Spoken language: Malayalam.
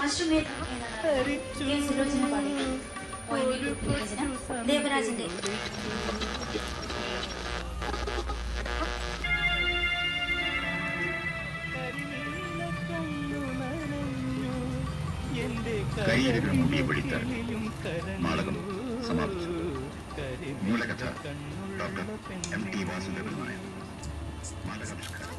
അശ്വമേധം എന്നതാണ് കെ സുലോചന പാടിയത്. രചന ദേവരാജന്റെ. കൈയിലുകൾ മുടിയെ പിടിത്താൽ നാടകം സമാപിച്ചു. മൂലകഥ doctor M T Vasudevan Nair. നാടകാവിഷ്കാരം